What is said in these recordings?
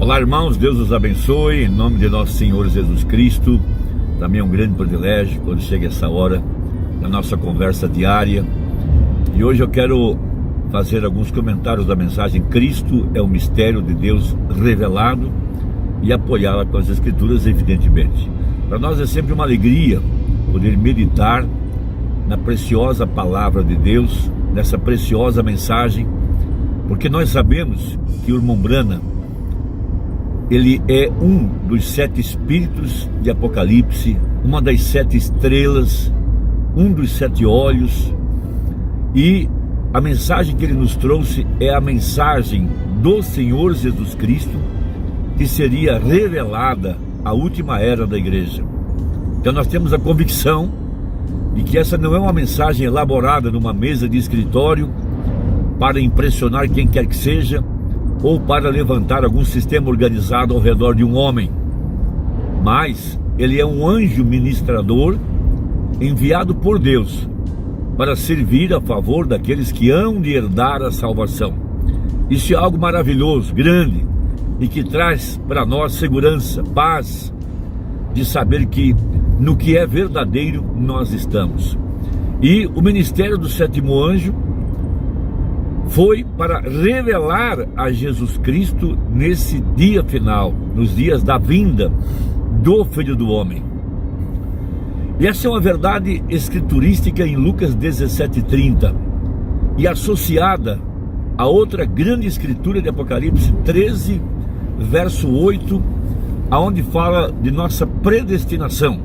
Olá, irmãos, Deus os abençoe, em nome de nosso Senhor Jesus Cristo. Também é um grande privilégio quando chega essa hora da nossa conversa diária. E hoje eu quero fazer alguns comentários da mensagem Cristo é o mistério de Deus revelado e apoiá-la com as Escrituras, evidentemente. Para nós é sempre uma alegria poder meditar na preciosa palavra de Deus, nessa preciosa mensagem, porque nós sabemos que o irmão Branham, ele é um dos 7 espíritos de Apocalipse, uma das 7 estrelas, um dos 7 olhos, e a mensagem que ele nos trouxe é a mensagem do Senhor Jesus Cristo, que seria revelada à última era da igreja. Então nós temos a convicção de que essa não é uma mensagem elaborada numa mesa de escritório para impressionar quem quer que seja, ou para levantar algum sistema organizado ao redor de um homem, mas ele é um anjo ministrador enviado por Deus para servir a favor daqueles que hão de herdar a salvação. Isso é algo maravilhoso, grande, e que traz para nós segurança, paz, de saber que no que é verdadeiro nós estamos. E o ministério do 7º anjo foi para revelar a Jesus Cristo nesse dia final, nos dias da vinda do Filho do Homem. E essa é uma verdade escriturística em Lucas 17:30 e associada a outra grande escritura de Apocalipse 13, verso 8, aonde fala de nossa predestinação,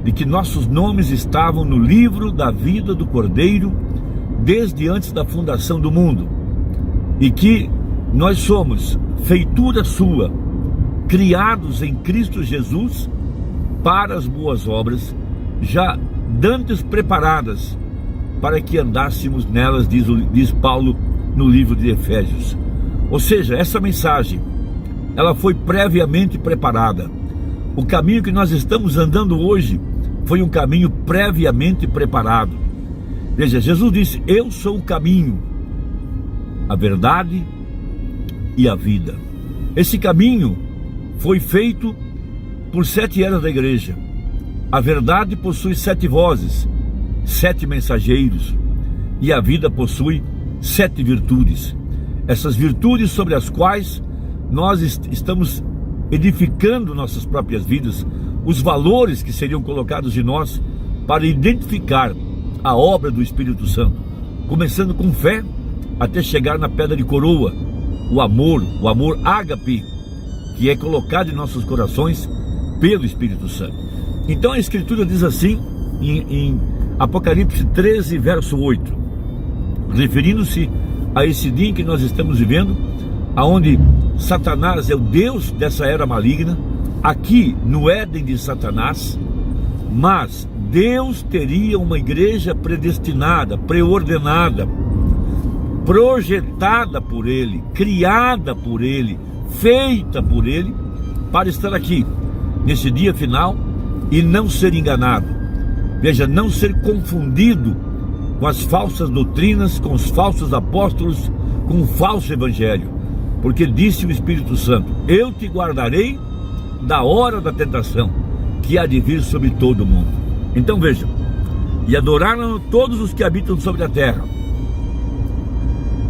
de que nossos nomes estavam no livro da vida do Cordeiro desde antes da fundação do mundo, e que nós somos feitura sua, criados em Cristo Jesus para as boas obras, já dantes preparadas para que andássemos nelas, diz Paulo no livro de Efésios. Ou seja, essa mensagem, ela foi previamente preparada. O caminho que nós estamos andando hoje foi um caminho previamente preparado. Veja, Jesus disse: eu sou o caminho, a verdade e a vida. Esse caminho foi feito por 7 eras da igreja. A verdade possui 7 vozes, 7 mensageiros, e a vida possui 7 virtudes. Essas virtudes sobre as quais nós estamos edificando nossas próprias vidas, os valores que seriam colocados em nós para identificar a obra do Espírito Santo, começando com fé até chegar na pedra de coroa, o amor ágape, que é colocado em nossos corações pelo Espírito Santo. Então a Escritura diz assim em Apocalipse 13, verso 8, referindo-se a esse dia em que nós estamos vivendo, aonde Satanás é o Deus dessa era maligna, aqui no Éden de Satanás, mas Deus teria uma igreja predestinada, preordenada, projetada por Ele, criada por Ele, feita por Ele, para estar aqui, nesse dia final, e não ser enganado. Veja, não ser confundido com as falsas doutrinas, com os falsos apóstolos, com o falso evangelho. Porque disse o Espírito Santo: eu te guardarei da hora da tentação, que há de vir sobre todo o mundo. Então vejam: e adoraram todos os que habitam sobre a terra,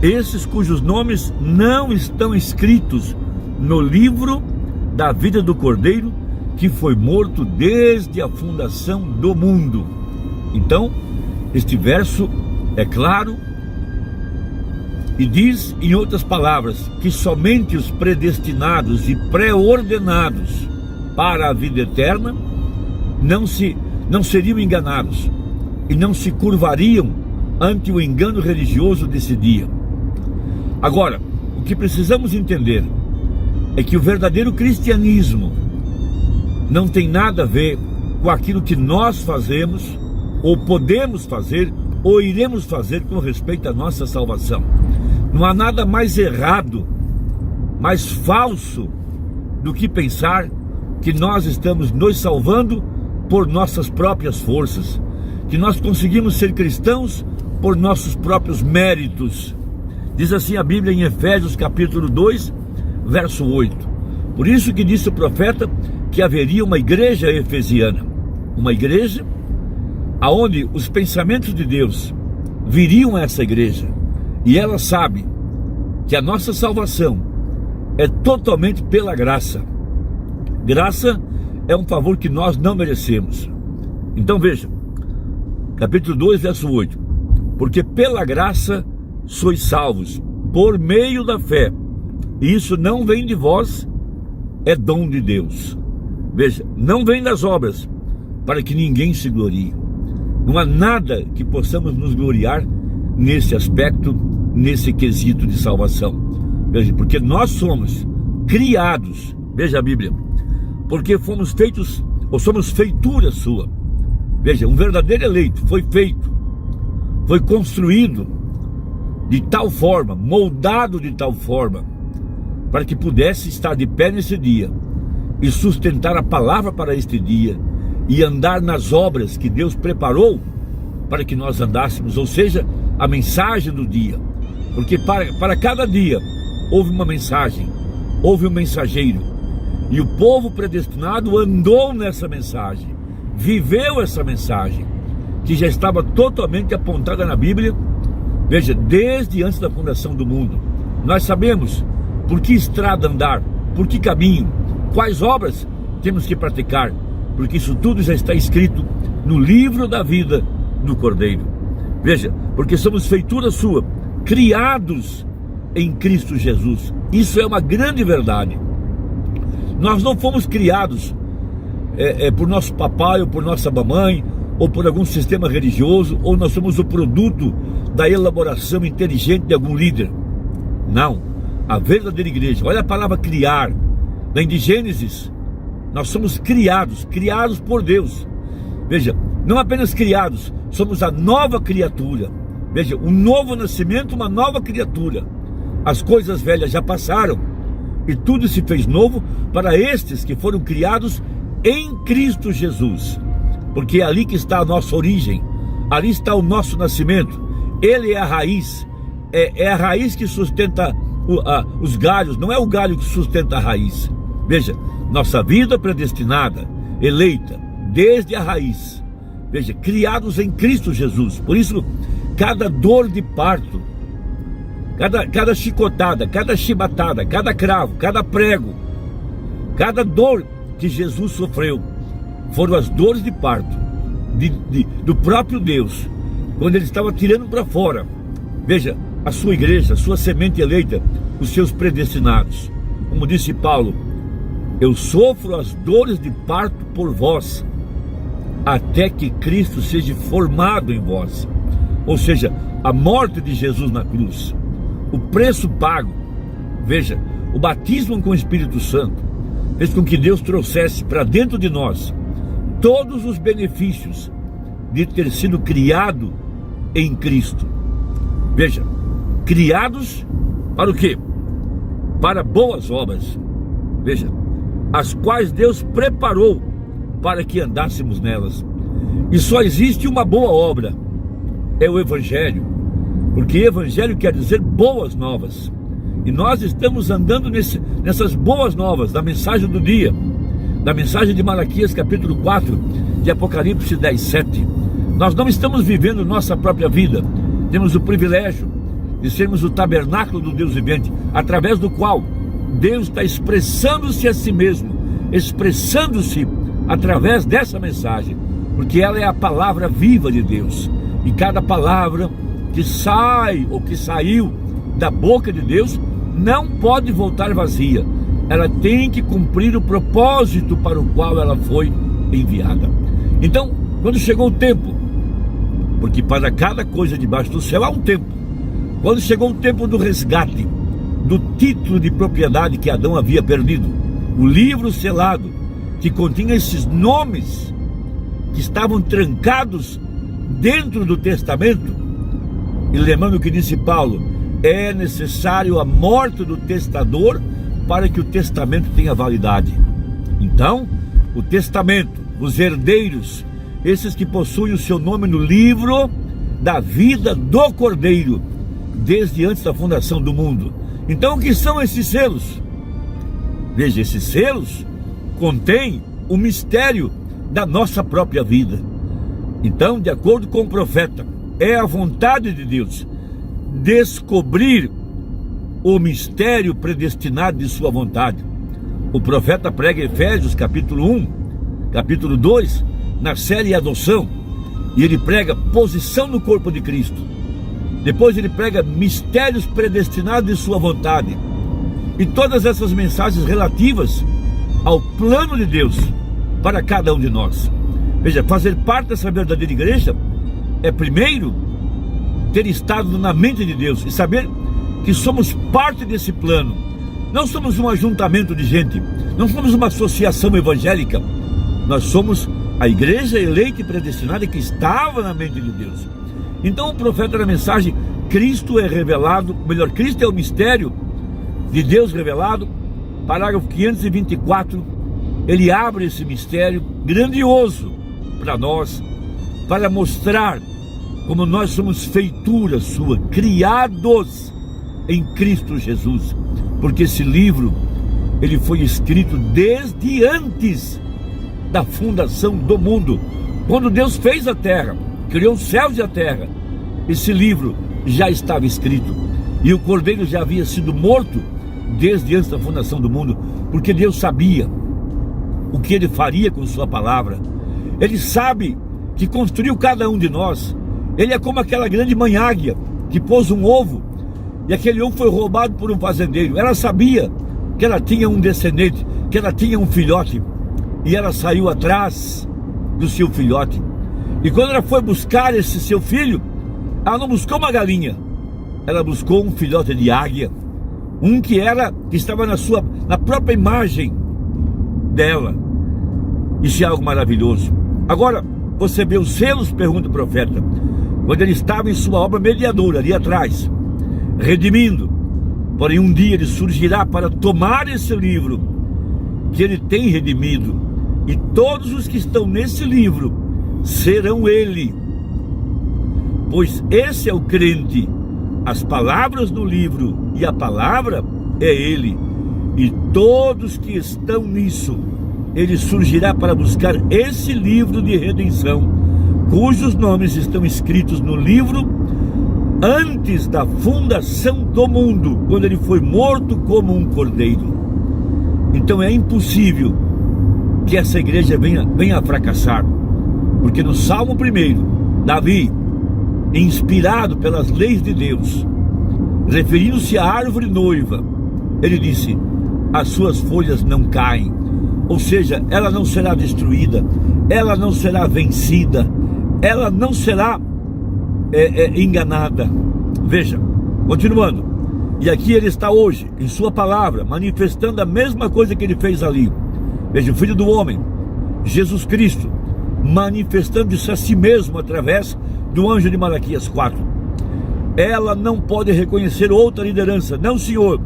esses cujos nomes não estão escritos no livro da vida do Cordeiro, que foi morto desde a fundação do mundo. Então, este verso é claro e diz, em outras palavras, que somente os predestinados e pré-ordenados para a vida eterna não seriam enganados e não se curvariam ante o engano religioso desse dia. Agora, o que precisamos entender é que o verdadeiro cristianismo não tem nada a ver com aquilo que nós fazemos, ou podemos fazer, ou iremos fazer com respeito à nossa salvação. Não há nada mais errado, mais falso, do que pensar que nós estamos nos salvando por nossas próprias forças, que nós conseguimos ser cristãos por nossos próprios méritos. Diz assim a Bíblia em Efésios capítulo 2, verso 8: Por isso que disse o profeta que haveria uma igreja efesiana, uma igreja aonde os pensamentos de Deus viriam a essa igreja, e ela sabe que a nossa salvação é totalmente pela graça. Graça é um favor que nós não merecemos. Então veja, capítulo 2, verso 8: porque pela graça sois salvos, por meio da fé, e isso não vem de vós, é dom de Deus. Veja, não vem das obras, para que ninguém se glorie. Não há nada que possamos nos gloriar nesse aspecto, nesse quesito de salvação. Veja, porque nós somos criados, veja a Bíblia, porque fomos feitos, ou somos feitura sua. Veja, um verdadeiro eleito foi feito, foi construído de tal forma, moldado de tal forma, para que pudesse estar de pé nesse dia e sustentar a palavra para este dia e andar nas obras que Deus preparou para que nós andássemos, ou seja, a mensagem do dia. Porque para cada dia houve uma mensagem, houve um mensageiro, e o povo predestinado andou nessa mensagem, viveu essa mensagem, que já estava totalmente apontada na Bíblia. Veja, desde antes da fundação do mundo, nós sabemos por que estrada andar, por que caminho, quais obras temos que praticar, porque isso tudo já está escrito no livro da vida do Cordeiro. Veja, porque somos feitura sua, criados em Cristo Jesus. Isso é uma grande verdade. Nós não fomos criados por nosso papai ou por nossa mamãe, ou por algum sistema religioso, ou nós somos o produto da elaboração inteligente de algum líder. Não, a verdadeira igreja, olha a palavra criar, vem de Gênesis. Nós somos criados por Deus. Veja, não apenas criados, somos a nova criatura. Veja, um novo nascimento, uma nova criatura. As coisas velhas já passaram e tudo se fez novo para estes que foram criados em Cristo Jesus. Porque é ali que está a nossa origem, ali está o nosso nascimento. Ele é a raiz, é a raiz que sustenta os galhos, não é o galho que sustenta a raiz. Veja, nossa vida predestinada, eleita desde a raiz. Veja, criados em Cristo Jesus. Por isso, cada dor de parto, cada chicotada, cada chibatada, cada cravo, cada prego, cada dor que Jesus sofreu, foram as dores de parto do próprio Deus, quando Ele estava tirando para fora, veja, a sua igreja, a sua semente eleita, os seus predestinados. Como disse Paulo: eu sofro as dores de parto por vós, até que Cristo seja formado em vós. Ou seja, a morte de Jesus na cruz, o preço pago. Veja, o batismo com o Espírito Santo fez com que Deus trouxesse para dentro de nós todos os benefícios de ter sido criado em Cristo. Veja, criados para o quê? Para boas obras. Veja, as quais Deus preparou para que andássemos nelas. E só existe uma boa obra, é o Evangelho, porque Evangelho quer dizer boas novas. E nós estamos andando nessas boas novas, da mensagem do dia, da mensagem de Malaquias capítulo 4, de Apocalipse 10, 7. Nós não estamos vivendo nossa própria vida, temos o privilégio de sermos o tabernáculo do Deus vivente, através do qual Deus está expressando-se a si mesmo, expressando-se através dessa mensagem, porque ela é a palavra viva de Deus, e cada palavra que sai ou que saiu da boca de Deus não pode voltar vazia, ela tem que cumprir o propósito para o qual ela foi enviada. Então, quando chegou o tempo, porque para cada coisa debaixo do céu há um tempo, quando chegou o tempo do resgate do título de propriedade que Adão havia perdido, o livro selado que continha esses nomes que estavam trancados dentro do testamento, e lembrando o que disse Paulo, é necessário a morte do testador para que o testamento tenha validade. Então, o testamento, os herdeiros, esses que possuem o seu nome no livro da vida do Cordeiro, desde antes da fundação do mundo. Então, o que são esses selos? Veja, esses selos contêm o mistério da nossa própria vida. Então, de acordo com o profeta, é a vontade de Deus descobrir o mistério predestinado de sua vontade. O profeta prega Efésios capítulo 1, capítulo 2, na série Adoção, e ele prega posição no corpo de Cristo. Depois ele prega mistérios predestinados de sua vontade. E todas essas mensagens relativas ao plano de Deus para cada um de nós. Veja, fazer parte dessa verdadeira igreja é primeiro ter estado na mente de Deus e saber que somos parte desse plano. Não somos um ajuntamento de gente, não somos uma associação evangélica. Nós somos a igreja eleita e predestinada que estava na mente de Deus. Então o profeta na mensagem, Cristo é revelado, melhor, Cristo é o mistério de Deus revelado. Parágrafo 524, ele abre esse mistério grandioso para nós, para mostrar como nós somos feitura sua, criados em Cristo Jesus, porque esse livro, ele foi escrito desde antes da fundação do mundo. Quando Deus fez a terra, criou os céus e a terra, esse livro já estava escrito, e o Cordeiro já havia sido morto desde antes da fundação do mundo, porque Deus sabia o que Ele faria com sua palavra. Ele sabe que construiu cada um de nós. Ele é como aquela grande mãe águia que pôs um ovo, e aquele ovo foi roubado por um fazendeiro. Ela sabia que ela tinha um descendente, que ela tinha um filhote, e ela saiu atrás do seu filhote. E quando ela foi buscar esse seu filho, ela não buscou uma galinha, ela buscou um filhote de águia, um que estava na própria imagem dela. Isso é algo maravilhoso. Agora, você vê os selos, pergunta o profeta, quando ele estava em sua obra mediadora, ali atrás, redimindo. Porém um dia ele surgirá para tomar esse livro que ele tem redimido, e todos os que estão nesse livro serão ele, pois esse é o crente. As palavras do livro e a palavra é ele, e todos que estão nisso, ele surgirá para buscar esse livro de redenção, cujos nomes estão escritos no livro antes da fundação do mundo, quando ele foi morto como um cordeiro. Então é impossível que essa igreja venha a fracassar, porque no Salmo 1, Davi, inspirado pelas leis de Deus, referindo-se à árvore noiva, ele disse: as suas folhas não caem, ou seja, ela não será destruída, ela não será vencida, ela não será enganada. Veja, continuando, e aqui ele está hoje, em sua palavra, manifestando a mesma coisa que ele fez ali. Veja, o Filho do Homem, Jesus Cristo, manifestando-se a si mesmo através do anjo de Malaquias 4. Ela não pode reconhecer outra liderança. Não, senhor,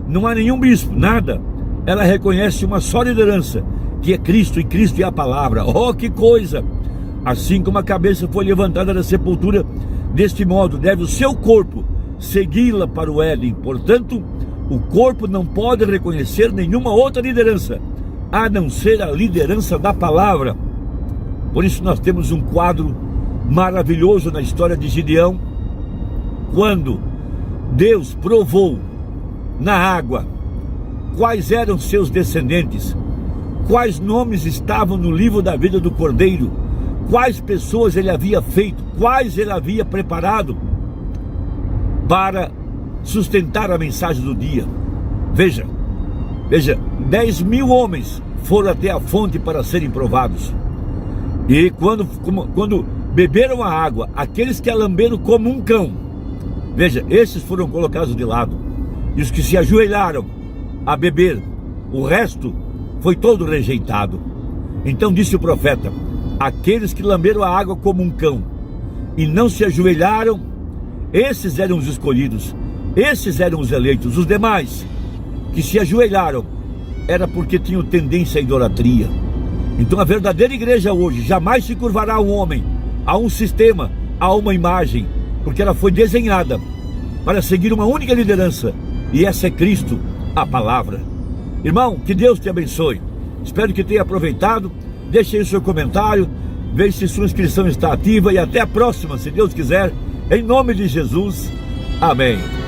não há nenhum bispo, nada. Ela reconhece uma só liderança, que é Cristo, e Cristo é a palavra. Oh, que coisa! Assim como a cabeça foi levantada da sepultura, deste modo deve o seu corpo segui-la para o Éden. Portanto, o corpo não pode reconhecer nenhuma outra liderança, a não ser a liderança da palavra. Por isso nós temos um quadro maravilhoso na história de Gideão, quando Deus provou na água quais eram seus descendentes, quais nomes estavam no livro da vida do Cordeiro, quais pessoas ele havia feito, quais ele havia preparado para sustentar a mensagem do dia. Veja, 10.000 homens foram até a fonte para serem provados, e quando beberam a água, aqueles que a lamberam como um cão, veja, esses foram colocados de lado, e os que se ajoelharam a beber, o resto foi todo rejeitado. Então disse o profeta: aqueles que lamberam a água como um cão e não se ajoelharam, esses eram os escolhidos, esses eram os eleitos. Os demais que se ajoelharam era porque tinham tendência à idolatria. Então a verdadeira igreja hoje jamais se curvará a um homem, a um sistema, a uma imagem, porque ela foi desenhada para seguir uma única liderança, e essa é Cristo, a palavra. Irmão, que Deus te abençoe. Espero que tenha aproveitado. Deixe aí o seu comentário, veja se sua inscrição está ativa e até a próxima, se Deus quiser, em nome de Jesus. Amém.